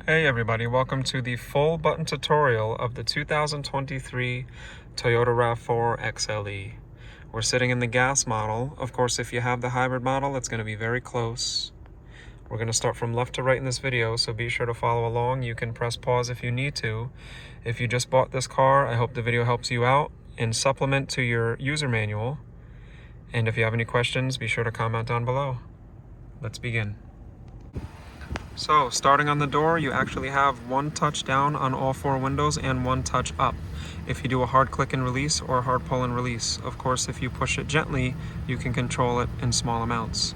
Hey everybody, welcome to the full button tutorial of the 2023 Toyota RAV4 XLE. We're sitting in the gas model. Of course, if you have the hybrid model, it's going to be very close. We're going to start from left to right in this video, so be sure to follow along. You can press pause if you need to. If you just bought this car, I hope the video helps you out and supplement to your user manual. And if you have any questions, be sure to comment down below. Let's begin. So, starting on the door, you actually have one touch down on all four windows and one touch up if you do a hard click and release or a hard pull and release. Of course, if you push it gently, you can control it in small amounts.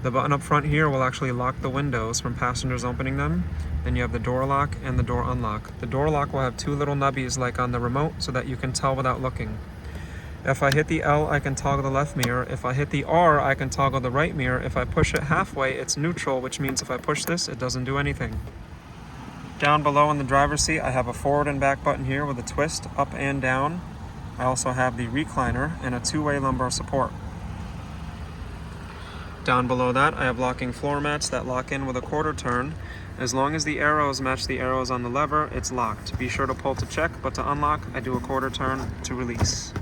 The button up front here will actually lock the windows from passengers opening them. Then you have the door lock and the door unlock. The door lock will have two little nubbies like on the remote so that you can tell without looking. If I hit the L, I can toggle the left mirror. If I hit the R, I can toggle the right mirror. If I push it halfway, it's neutral, which means if I push this, it doesn't do anything. Down below in the driver's seat, I have a forward and back button here with a twist up and down. I also have the recliner and a two-way lumbar support. Down below that, I have locking floor mats that lock in with a quarter turn. As long as the arrows match the arrows on the lever, it's locked. Be sure to pull to check, but to unlock, I do a quarter turn to release.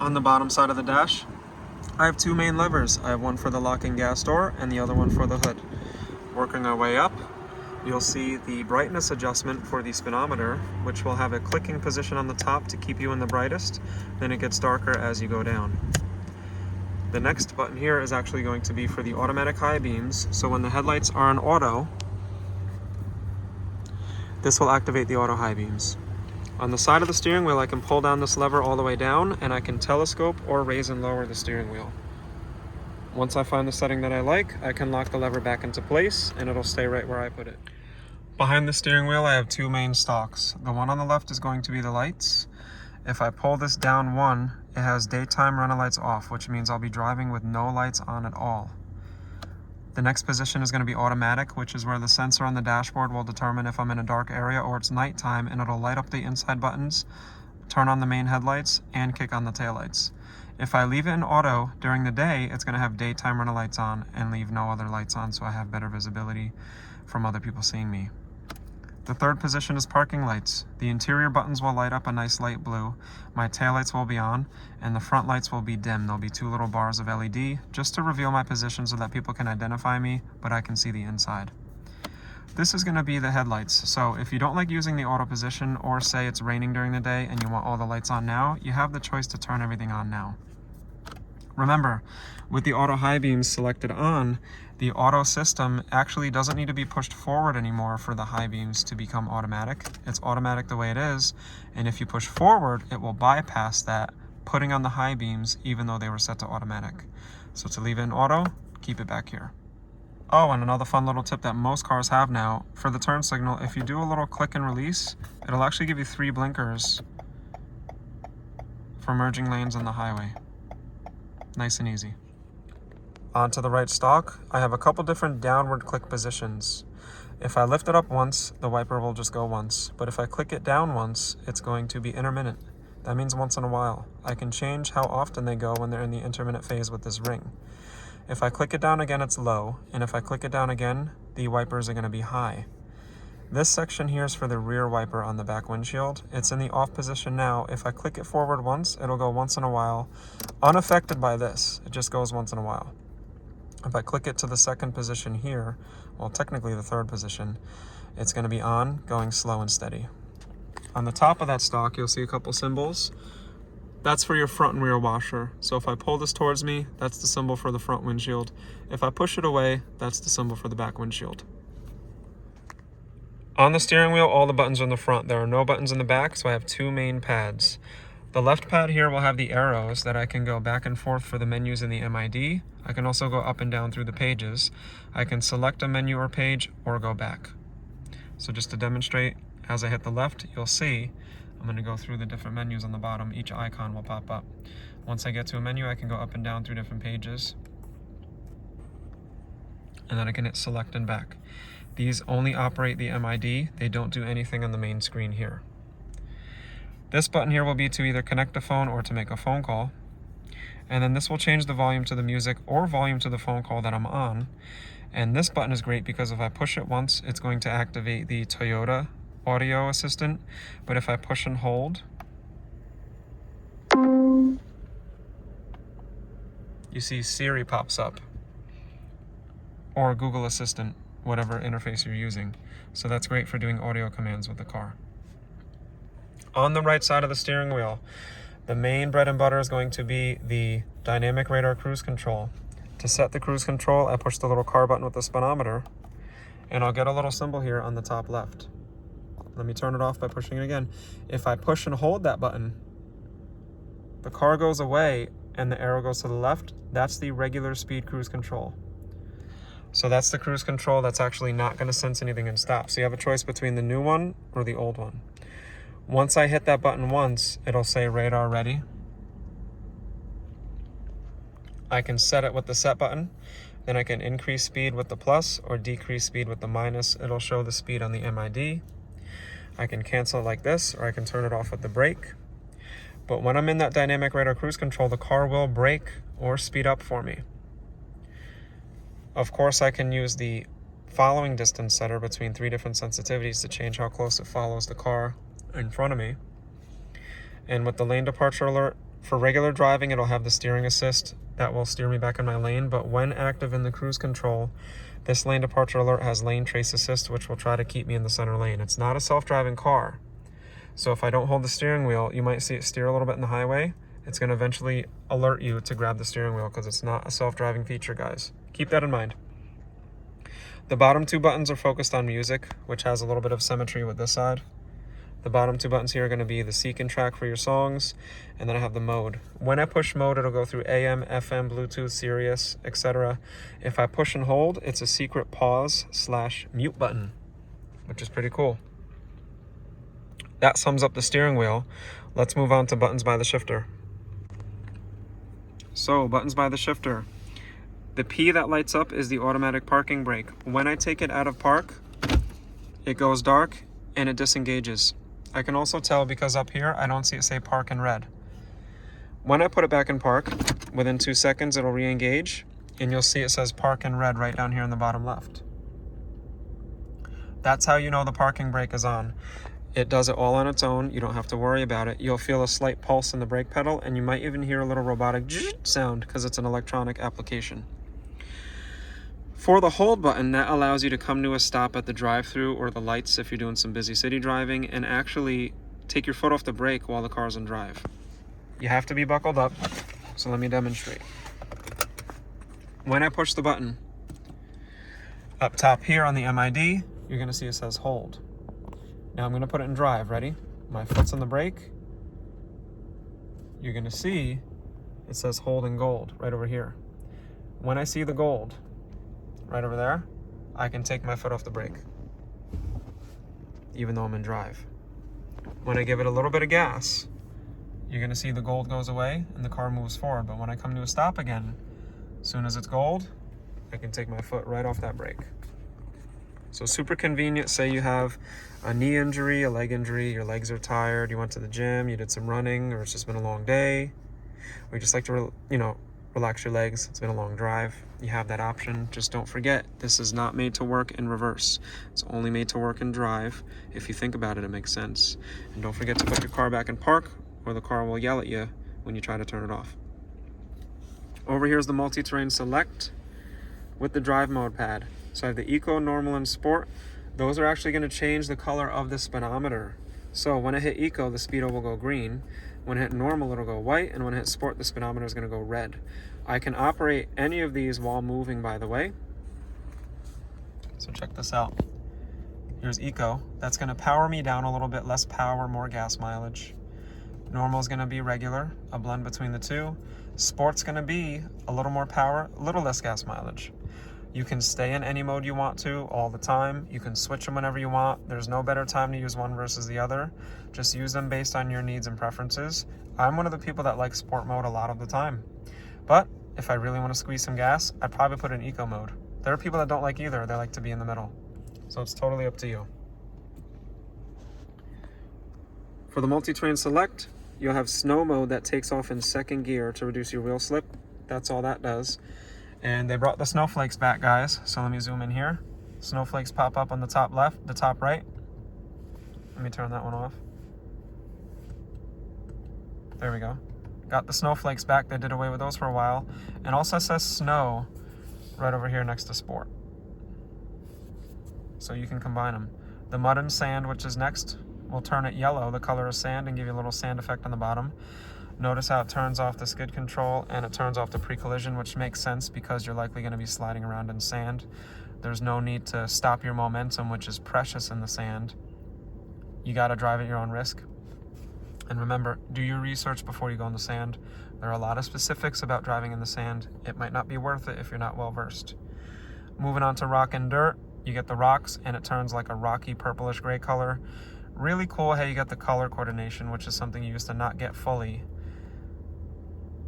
On the bottom side of the dash, I have two main levers. I have one for the locking gas door and the other one for the hood. Working our way up, you'll see the brightness adjustment for the speedometer, which will have a clicking position on the top to keep you in the brightest. Then it gets darker as you go down. The next button here is actually going to be for the automatic high beams. So when the headlights are on auto, this will activate the auto high beams. On the side of the steering wheel, I can pull down this lever all the way down, and I can telescope or raise and lower the steering wheel. Once I find the setting that I like, I can lock the lever back into place, and it'll stay right where I put it. Behind the steering wheel, I have two main stalks. The one on the left is going to be the lights. If I pull this down one, it has daytime running lights off, which means I'll be driving with no lights on at all. The next position is going to be automatic, which is where the sensor on the dashboard will determine if I'm in a dark area or it's nighttime, and it'll light up the inside buttons, turn on the main headlights, and kick on the taillights. If I leave it in auto during the day, it's going to have daytime running lights on and leave no other lights on, so I have better visibility from other people seeing me. The third position is parking lights. The interior buttons will light up a nice light blue. My taillights will be on, and the front lights will be dim. There'll be two little bars of LED just to reveal my position so that people can identify me, but I can see the inside. This is going to be the headlights. So if you don't like using the auto position, or say it's raining during the day and you want all the lights on now, you have the choice to turn everything on now. Remember, with the auto high beams selected on, the auto system actually doesn't need to be pushed forward anymore for the high beams to become automatic. It's automatic the way it is, and if you push forward, it will bypass that, putting on the high beams even though they were set to automatic. So to leave it in auto, keep it back here. Oh, and another fun little tip that most cars have now, for the turn signal, if you do a little click and release, it'll actually give you 3 blinkers for merging lanes on the highway. Nice and easy. Onto the right stalk, I have a couple different downward click positions. If I lift it up once, the wiper will just go once. But if I click it down once, it's going to be intermittent. That means once in a while. I can change how often they go when they're in the intermittent phase with this ring. If I click it down again, it's low. And if I click it down again, the wipers are going to be high. This section here is for the rear wiper on the back windshield. It's in the off position now. If I click it forward once, it'll go once in a while, unaffected by this. It just goes once in a while. If I click it to the second position here, well, technically the third position, it's going to be on, going slow and steady. On the top of that stalk, you'll see a couple symbols. That's for your front and rear washer. So if I pull this towards me, that's the symbol for the front windshield. If I push it away, that's the symbol for the back windshield. On the steering wheel, all the buttons are in the front. There are no buttons in the back, so I have two main pads. The left pad here will have the arrows that I can go back and forth for the menus in the MID. I can also go up and down through the pages. I can select a menu or page or go back. So just to demonstrate, as I hit the left, you'll see I'm going to go through the different menus on the bottom. Each icon will pop up. Once I get to a menu, I can go up and down through different pages. And then I can hit select and back. These only operate the MID. They don't do anything on the main screen here. This button here will be to either connect a phone or to make a phone call. And then this will change the volume to the music or volume to the phone call that I'm on. And this button is great because if I push it once, it's going to activate the Toyota audio assistant. But if I push and hold, you see Siri pops up, or Google Assistant, whatever interface you're using. So that's great for doing audio commands with the car. On the right side of the steering wheel, the main bread and butter is going to be the dynamic radar cruise control. To set the cruise control, I push the little car button with the speedometer, and I'll get a little symbol here on the top left. Let me turn it off by pushing it again. If I push and hold that button, the car goes away and the arrow goes to the left. That's the regular speed cruise control. So that's the cruise control that's actually not going to sense anything and stop. So you have a choice between the new one or the old one. Once I hit that button once, it'll say radar ready. I can set it with the set button. Then I can increase speed with the plus or decrease speed with the minus. It'll show the speed on the MID. I can cancel it like this, or I can turn it off with the brake. But when I'm in that dynamic radar cruise control, the car will brake or speed up for me. Of course, I can use the following distance setter between 3 different sensitivities to change how close it follows the car in front of me. And with the lane departure alert, for regular driving, it'll have the steering assist that will steer me back in my lane. But when active in the cruise control, this lane departure alert has lane trace assist, which will try to keep me in the center lane. It's not a self-driving car. So if I don't hold the steering wheel, you might see it steer a little bit in the highway. It's going to eventually alert you to grab the steering wheel because it's not a self-driving feature, guys. Keep that in mind. The bottom 2 buttons are focused on music, which has a little bit of symmetry with this side. The bottom 2 buttons here are going to be the seek and track for your songs, and then I have the mode. When I push mode, it'll go through AM, FM, Bluetooth, Sirius, etc. If I push and hold, it's a secret pause/mute button, which is pretty cool. That sums up the steering wheel. Let's move on to buttons by the shifter. So, buttons by the shifter. The P that lights up is the automatic parking brake. When I take it out of park, it goes dark and it disengages. I can also tell because up here, I don't see it say park in red. When I put it back in park, within 2 seconds, it'll re-engage, and you'll see it says park in red right down here in the bottom left. That's how you know the parking brake is on. It does it all on its own. You don't have to worry about it. You'll feel a slight pulse in the brake pedal, and you might even hear a little robotic sound because it's an electronic application. For the hold button, that allows you to come to a stop at the drive-thru or the lights if you're doing some busy city driving, and actually take your foot off the brake while the car's in drive. You have to be buckled up, so let me demonstrate. When I push the button, up top here on the MID, you're going to see it says hold. Now I'm going to put it in drive. Ready? My foot's on the brake. You're going to see it says hold in gold right over here. When I see the gold right over there, I can take my foot off the brake, even though I'm in drive. When I give it a little bit of gas, you're going to see the gold goes away and the car moves forward. But when I come to a stop again, as soon as it's gold, I can take my foot right off that brake. So super convenient. Say you have a knee injury, a leg injury, your legs are tired, you went to the gym, you did some running, or it's just been a long day, or you just like to, relax your legs, it's been a long drive. You have that option. Just don't forget, this is not made to work in reverse. It's only made to work in drive. If you think about it, it makes sense. And don't forget to put your car back in park, or the car will yell at you when you try to turn it off. Over here is the multi-terrain select with the drive mode pad. So I have the Eco, Normal, and Sport. Those are actually going to change the color of the speedometer. So when I hit Eco, the Speedo will go green. When I hit Normal, it'll go white. And when I hit Sport, the speedometer is going to go red. I can operate any of these while moving, by the way. So check this out. Here's Eco. That's going to power me down a little bit. Less power, more gas mileage. Normal is going to be regular, a blend between the two. Sport's going to be a little more power, a little less gas mileage. You can stay in any mode you want to all the time. You can switch them whenever you want. There's no better time to use one versus the other. Just use them based on your needs and preferences. I'm one of the people that likes sport mode a lot of the time. But if I really want to squeeze some gas, I'd probably put it in eco mode. There are people that don't like either. They like to be in the middle. So it's totally up to you. For the multi-terrain select, you'll have snow mode that takes off in second gear to reduce your wheel slip. That's all that does. And they brought the snowflakes back, guys. So let me zoom in here. Snowflakes pop up on the top left, the top right. Let me turn that one off. There we go. Got the snowflakes back. They did away with those for a while. And also says snow right over here next to sport. So you can combine them. The mud and sand, which is next, will turn it yellow, the color of sand, and give you a little sand effect on the bottom. Notice how it turns off the skid control and it turns off the pre-collision, which makes sense because you're likely going to be sliding around in sand. There's no need to stop your momentum, which is precious in the sand. You got to drive at your own risk. And remember, do your research before you go in the sand. There are a lot of specifics about driving in the sand. It might not be worth it if you're not well versed. Moving on to rock and dirt, you get the rocks and it turns like a rocky purplish gray color. Really cool how you get the color coordination, which is something you used to not get fully.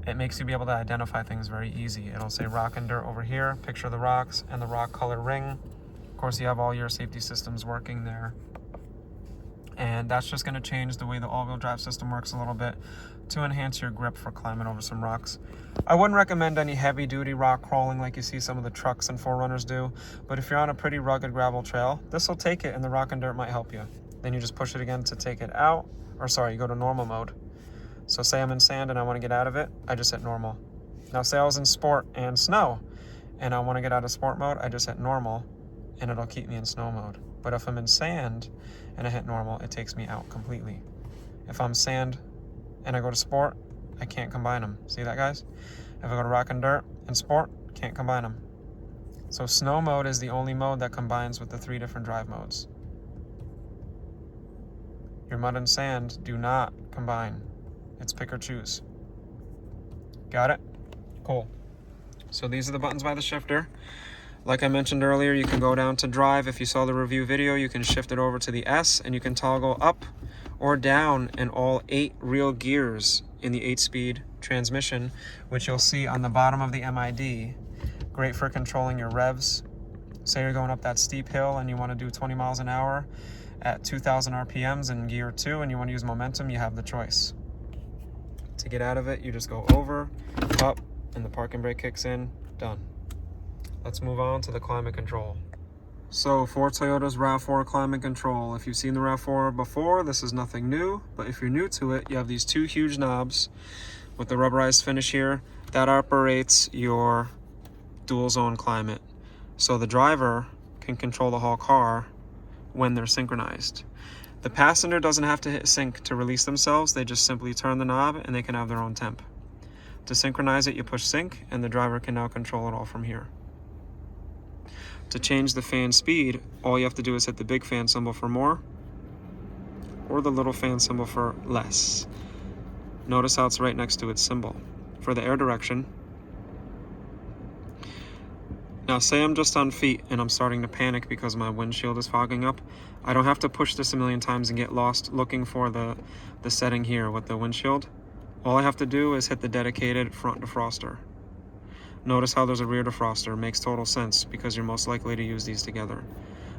It makes you be able to identify things very easy. It'll say rock and dirt over here, picture the rocks and the rock color ring. Of course, you have all your safety systems working there. And that's just going to change the way the all-wheel drive system works a little bit to enhance your grip for climbing over some rocks. I wouldn't recommend any heavy-duty rock crawling like you see some of the trucks and 4Runners do, but if you're on a pretty rugged gravel trail, this will take it and the rock and dirt might help you. Then you just push it again to take it out, or sorry, you go to normal mode. So say I'm in sand and I want to get out of it, I just hit normal. Now say I was in sport and snow, and I want to get out of sport mode, I just hit normal, and it'll keep me in snow mode. But if I'm in sand and I hit normal, it takes me out completely. If I'm sand and I go to sport, I can't combine them. See that, guys? If I go to rock and dirt and sport, can't combine them. So snow mode is the only mode that combines with the 3 different drive modes. Your mud and sand do not combine. It's pick or choose. Got it? Cool. So these are the buttons by the shifter. Like I mentioned earlier, you can go down to drive. If you saw the review video, you can shift it over to the S and you can toggle up or down in all 8 real gears in the 8-speed transmission, which you'll see on the bottom of the MID. Great for controlling your revs. Say you're going up that steep hill and you want to do 20 miles an hour at 2,000 RPMs in gear 2 and you want to use momentum, you have the choice. To get out of it, you just go over, up, and the parking brake kicks in, done. Let's move on to the climate control. So for Toyota's RAV4 climate control, if you've seen the RAV4 before, this is nothing new, but if you're new to it, you have these 2 huge knobs with the rubberized finish here that operates your dual zone climate. So the driver can control the whole car when they're synchronized. The passenger doesn't have to hit sync to release themselves, they just simply turn the knob and they can have their own temp. To synchronize it, you push sync and the driver can now control it all from here. To change the fan speed, all you have to do is hit the big fan symbol for more or the little fan symbol for less. Notice how it's right next to its symbol. For the air direction, now say I'm just on feet and I'm starting to panic because my windshield is fogging up. I don't have to push this a million times and get lost looking for the setting here with the windshield. All I have to do is hit the dedicated front defroster. Notice how there's a rear defroster. Makes total sense because you're most likely to use these together.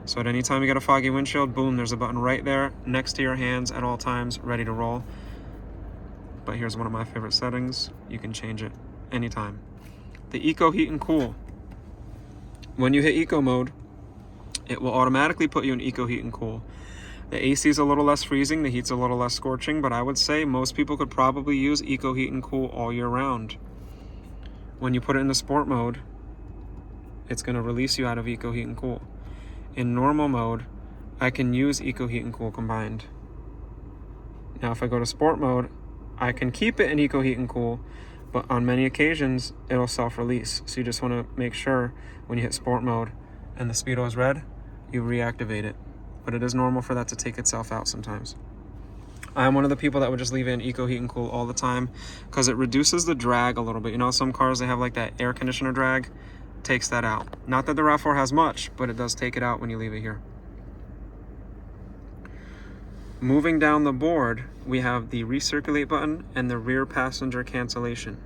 So at any time you get a foggy windshield, boom, there's a button right there next to your hands at all times, ready to roll. But here's one of my favorite settings. You can change it anytime. The Eco Heat and Cool. When you hit Eco mode, it will automatically put you in Eco Heat and Cool. The AC is a little less freezing, the heat's a little less scorching, but I would say most people could probably use Eco Heat and Cool all year round. When you put it in the sport mode, it's going to release you out of Eco Heat and Cool. In normal mode, I can use Eco Heat and Cool combined. Now if I go to sport mode, I can keep it in Eco Heat and Cool, but on many occasions, it'll self-release. So you just want to make sure when you hit sport mode and the Speedo is red, you reactivate it. But it is normal for that to take itself out sometimes. I'm one of the people that would just leave it in Eco Heat and Cool all the time because it reduces the drag a little bit. You know, some cars, they have like that air conditioner drag, takes that out. Not that the RAV4 has much, but it does take it out when you leave it here. Moving down the board, we have the recirculate button and the rear passenger cancellation.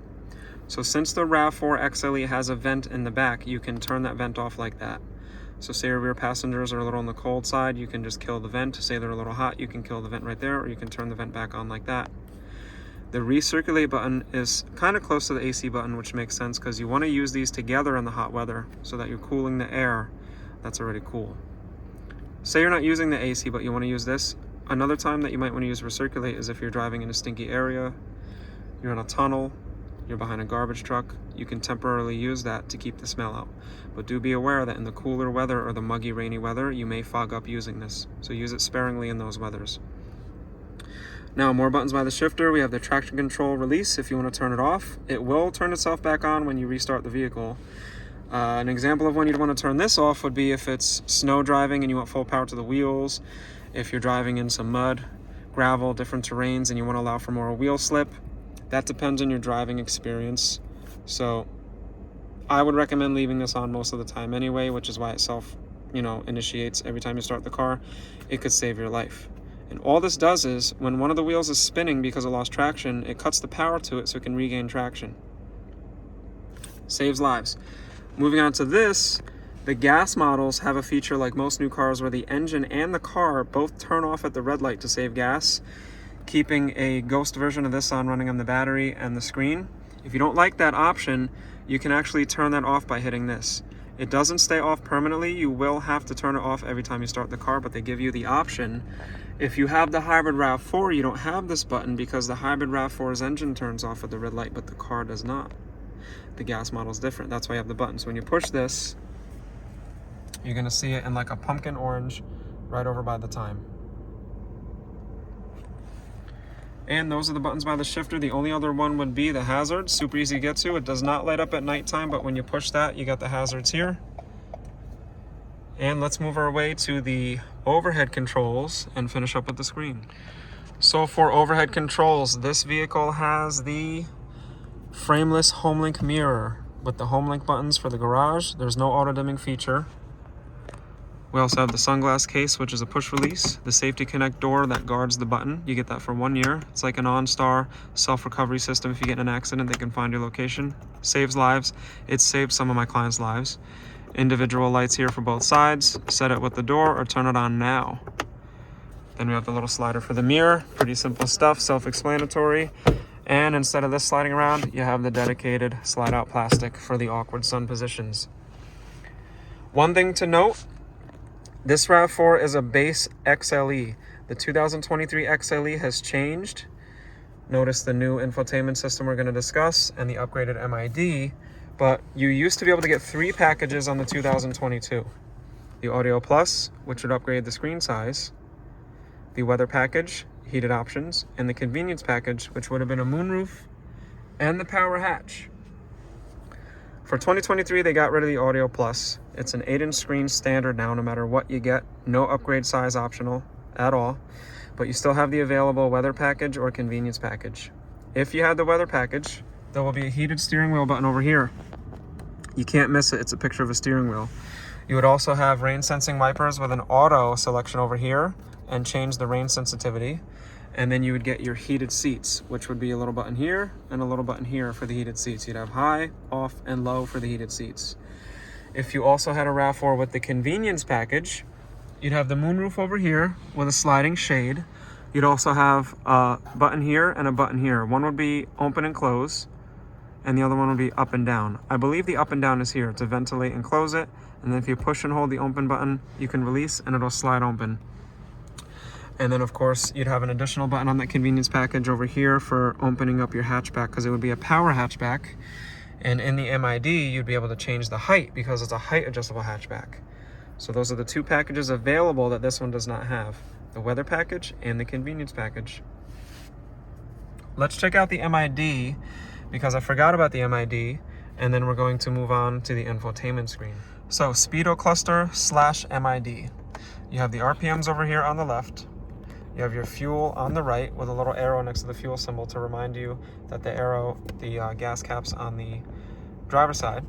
So since the RAV4 XLE has a vent in the back, you can turn that vent off like that. So say your rear passengers are a little on the cold side, you can just kill the vent. Say they're a little hot, you can kill the vent right there, or you can turn the vent back on like that. The recirculate button is kind of close to the AC button, which makes sense because you want to use these together in the hot weather so that you're cooling the air that's already cool. Say you're not using the AC, but you want to use this. Another time that you might want to use recirculate is if you're driving in a stinky area, you're in a tunnel, you're behind a garbage truck, you can temporarily use that to keep the smell out. But do be aware that in the cooler weather or the muggy, rainy weather, you may fog up using this. So use it sparingly in those weathers. Now, more buttons by the shifter. We have the traction control release if you want to turn it off. It will turn itself back on when you restart the vehicle. An example of when you'd want to turn this off would be if it's snow driving and you want full power to the wheels, if you're driving in some mud, gravel, different terrains, and you want to allow for more wheel slip. That depends on your driving experience. So I would recommend leaving this on most of the time anyway, which is why it initiates every time you start the car. It could save your life. And all this does is, when one of the wheels is spinning because it lost traction, it cuts the power to it so it can regain traction. Saves lives. Moving on to this, the gas models have a feature like most new cars where the engine and the car both turn off at the red light to save gas, keeping a ghost version of this on running on the battery and the screen. If you don't like that option, you can actually turn that off by hitting this. It doesn't stay off permanently. You will have to turn it off every time you start the car, but they give you the option. If you have the hybrid RAV4, you don't have this button because the hybrid RAV4's engine turns off at the red light, but the car does not. The gas model is different. That's why you have the button. So when you push this, you're going to see it in like a pumpkin orange right over by the time. And those are the buttons by the shifter. The only other one would be the hazard. Super easy to get to. It does not light up at nighttime, but when you push that, you got the hazards here. And let's move our way to the overhead controls and finish up with the screen. So for overhead controls, this vehicle has the frameless HomeLink mirror with the HomeLink buttons for the garage. There's no auto dimming feature. We also have the sunglass case, which is a push release, the safety connect door that guards the button. You get that for 1 year. It's like an OnStar self-recovery system. If you get in an accident, they can find your location. Saves lives. It saved some of my clients' lives. Individual lights here for both sides. Set it with the door or turn it on now. Then we have the little slider for the mirror. Pretty simple stuff, self-explanatory. And instead of this sliding around, you have the dedicated slide-out plastic for the awkward sun positions. One thing to note, this RAV4 is a base XLE. The 2023 XLE has changed. Notice the new infotainment system we're going to discuss and the upgraded MID. But you used to be able to get 3 packages on the 2022. The Audio Plus, which would upgrade the screen size, the Weather Package, heated options, and the Convenience Package, which would have been a moonroof, and the Power Hatch. For 2023, they got rid of the Audio Plus. It's an 8-inch screen standard now, no matter what you get. No upgrade size optional at all. But you still have the available Weather Package or Convenience Package. If you had the Weather Package, there will be a heated steering wheel button over here. You can't miss it. It's a picture of a steering wheel. You would also have rain sensing wipers with an auto selection over here and change the rain sensitivity. And then you would get your heated seats, which would be a little button here and a little button here for the heated seats. You'd have high, off, and low for the heated seats. If you also had a RAV4 with the Convenience Package, you'd have the moonroof over here with a sliding shade. You'd also have a button here and a button here. One would be open and close, and the other one would be up and down. I believe the up and down is here to ventilate and close it. And then if you push and hold the open button, you can release and it'll slide open. And then of course, you'd have an additional button on that Convenience Package over here for opening up your hatchback, because it would be a power hatchback. And in the MID, you'd be able to change the height because it's a height adjustable hatchback. So those are the 2 packages available that this one does not have. The Weather Package and the Convenience Package. Let's check out the MID, because I forgot about the MID, and then we're going to move on to the infotainment screen. So Speedo cluster / MID. You have the RPMs over here on the left. You have your fuel on the right with a little arrow next to the fuel symbol to remind you that the gas cap's on the driver's side.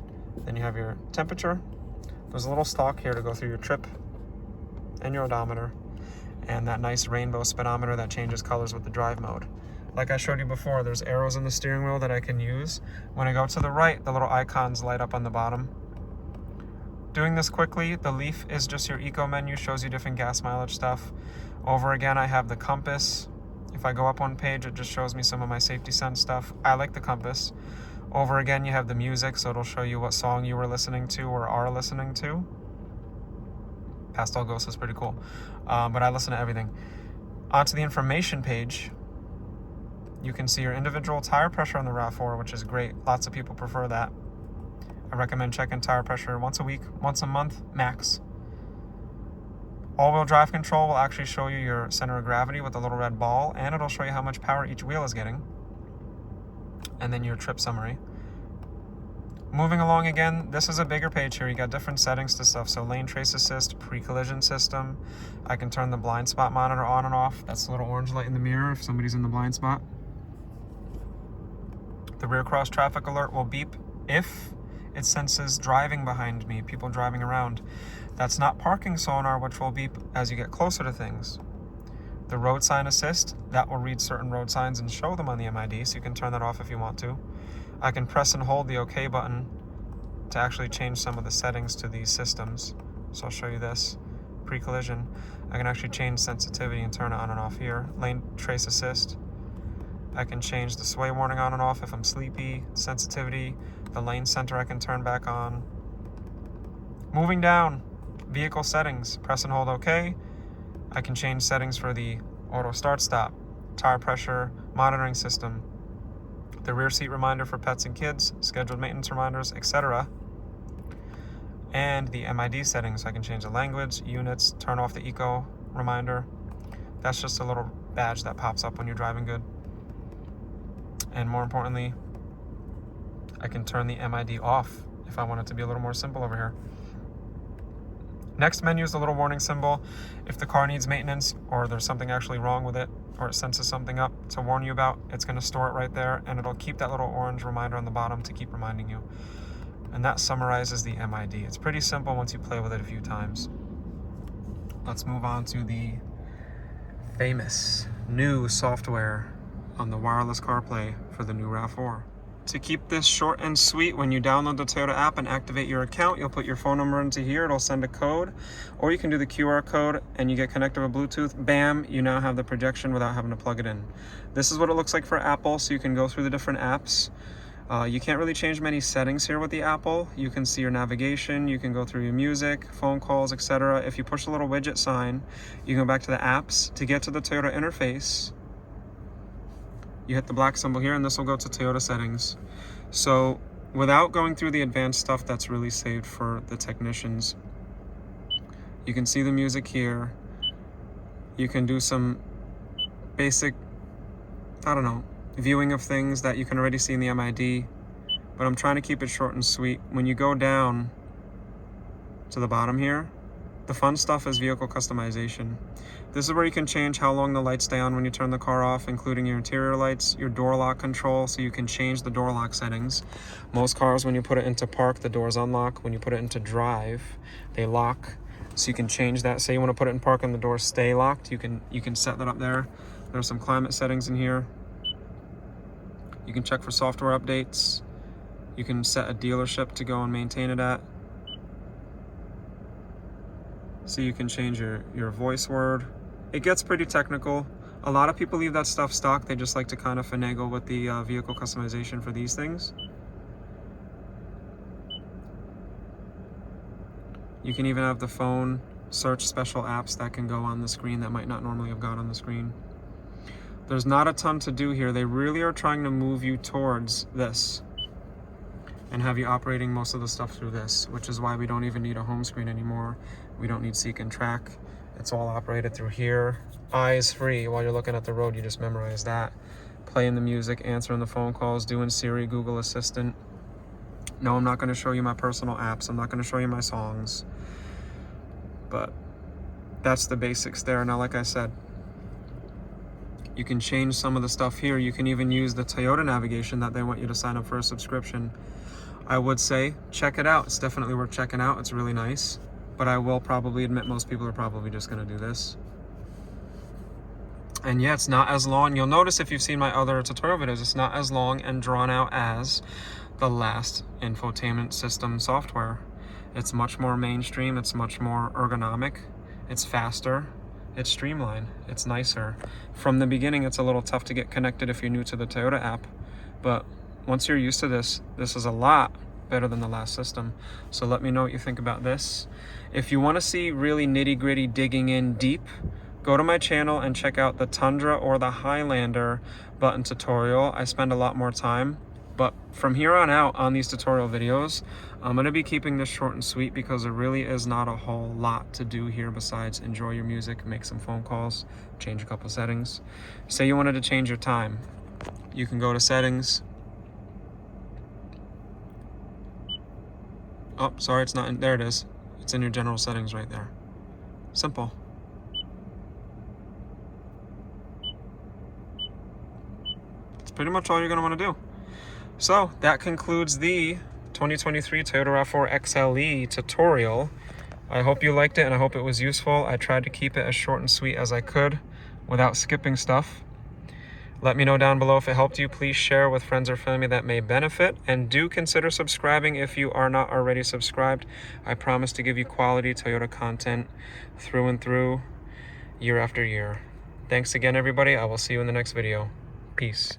Then you have your temperature. There's a little stalk here to go through your trip and your odometer, and that nice rainbow speedometer that changes colors with the drive mode. Like I showed you before, there's arrows in the steering wheel that I can use. When I go to the right, the little icons light up on the bottom. Doing this quickly, the leaf is just your eco menu, shows you different gas mileage stuff. Over again, I have the compass. If I go up one page, it just shows me some of my safety sense stuff. I like the compass. Over again, you have the music, so it'll show you what song you were listening to or are listening to. Pastel Ghost is pretty cool, but I listen to everything. Onto the information page, you can see your individual tire pressure on the RAV4, which is great. Lots of people prefer that. I recommend checking tire pressure once a week, once a month, max. All-wheel drive control will actually show you your center of gravity with the little red ball, and it'll show you how much power each wheel is getting. And then your trip summary. Moving along again, this is a bigger page here. You got different settings to stuff. So lane trace assist, pre-collision system. I can turn the blind spot monitor on and off. That's the little orange light in the mirror if somebody's in the blind spot. The rear cross traffic alert will beep if it senses driving behind me, people driving around. That's not parking sonar, which will beep as you get closer to things. The road sign assist, that will read certain road signs and show them on the MID, so you can turn that off if you want to. I can press and hold the OK button to actually change some of the settings to these systems. So I'll show you this. Pre-collision, I can actually change sensitivity and turn it on and off here. Lane trace assist, I can change the sway warning on and off if I'm sleepy. Sensitivity, the lane center I can turn back on. Moving down, vehicle settings, press and hold OK. I can change settings for the auto start stop, tire pressure monitoring system, the rear seat reminder for pets and kids, scheduled maintenance reminders, etc. And the MID settings. I can change the language, units, turn off the eco reminder. That's just a little badge that pops up when you're driving good. And more importantly, I can turn the MID off if I want it to be a little more simple over here. Next menu is the little warning symbol. If the car needs maintenance or there's something actually wrong with it or it senses something up to warn you about, it's going to store it right there, and it'll keep that little orange reminder on the bottom to keep reminding you. And that summarizes the MID. It's pretty simple once you play with it a few times. Let's move on to the famous new software on the wireless CarPlay for the new RAV4. To keep this short and sweet, when you download the Toyota app and activate your account, you'll put your phone number into here, it'll send a code, or you can do the QR code and you get connected with Bluetooth. Bam, you now have the projection without having to plug it in. This is what it looks like for Apple, so you can go through the different apps. You can't really change many settings here with the Apple. You can see your navigation, you can go through your music, phone calls, etc. If you push the little widget sign, you go back to the apps. To get to the Toyota interface, you hit the black symbol here, and this will go to Toyota settings. So without going through the advanced stuff that's really saved for the technicians, you can see the music here. You can do some basic, viewing of things that you can already see in the MID, but I'm trying to keep it short and sweet. When you go down to the bottom here, the fun stuff is vehicle customization. This is where you can change how long the lights stay on when you turn the car off, including your interior lights, your door lock control, so you can change the door lock settings. Most cars, when you put it into park, the doors unlock. When you put it into drive, they lock. So you can change that. Say you want to put it in park and the doors stay locked, you can set that up there. There's some climate settings in here. You can check for software updates. You can set a dealership to go and maintain it at. So you can change your voice word. It gets pretty technical. A lot of people leave that stuff stock. They just like to kind of finagle with the vehicle customization for these things. You can even have the phone search special apps that can go on the screen that might not normally have got on the screen. There's not a ton to do here. They really are trying to move you towards this and have you operating most of the stuff through this, which is why we don't even need a home screen anymore. We don't need seek and track. It's all operated through here. Eyes free. While you're looking at the road, you just memorize that. Playing the music, answering the phone calls, doing Siri, Google Assistant. No, I'm not going to show you my personal apps. I'm not going to show you my songs. But that's the basics there. Now, like I said, you can change some of the stuff here. You can even use the Toyota navigation that they want you to sign up for a subscription. I would say check it out. It's definitely worth checking out. It's really nice. But I will probably admit most people are probably just going to do this. And yeah, it's not as long. You'll notice if you've seen my other tutorial videos, it's not as long and drawn out as the last infotainment system software. It's much more mainstream. It's much more ergonomic. It's faster. It's streamlined, it's nicer. From the beginning, it's a little tough to get connected if you're new to the Toyota app, but once you're used to this, this is a lot better than the last system. So let me know what you think about this. If you want to see really nitty-gritty digging in deep, go to my channel and check out the Tundra or the Highlander button tutorial. I spend a lot more time, but from here on out on these tutorial videos, I'm going to be keeping this short and sweet because there really is not a whole lot to do here besides enjoy your music, make some phone calls, change a couple settings. Say you wanted to change your time. You can go to settings. Oh, sorry, it's not in, there it is. It's in your general settings right there. Simple. It's pretty much all you're gonna wanna do. So that concludes the 2023 Toyota RAV4 XLE tutorial. I hope you liked it and I hope it was useful. I tried to keep it as short and sweet as I could without skipping stuff. Let me know down below if it helped you. Please share with friends or family that may benefit, and do consider subscribing if you are not already subscribed. I promise to give you quality Toyota content through and through, year after year. Thanks again, everybody. I will see you in the next video. Peace.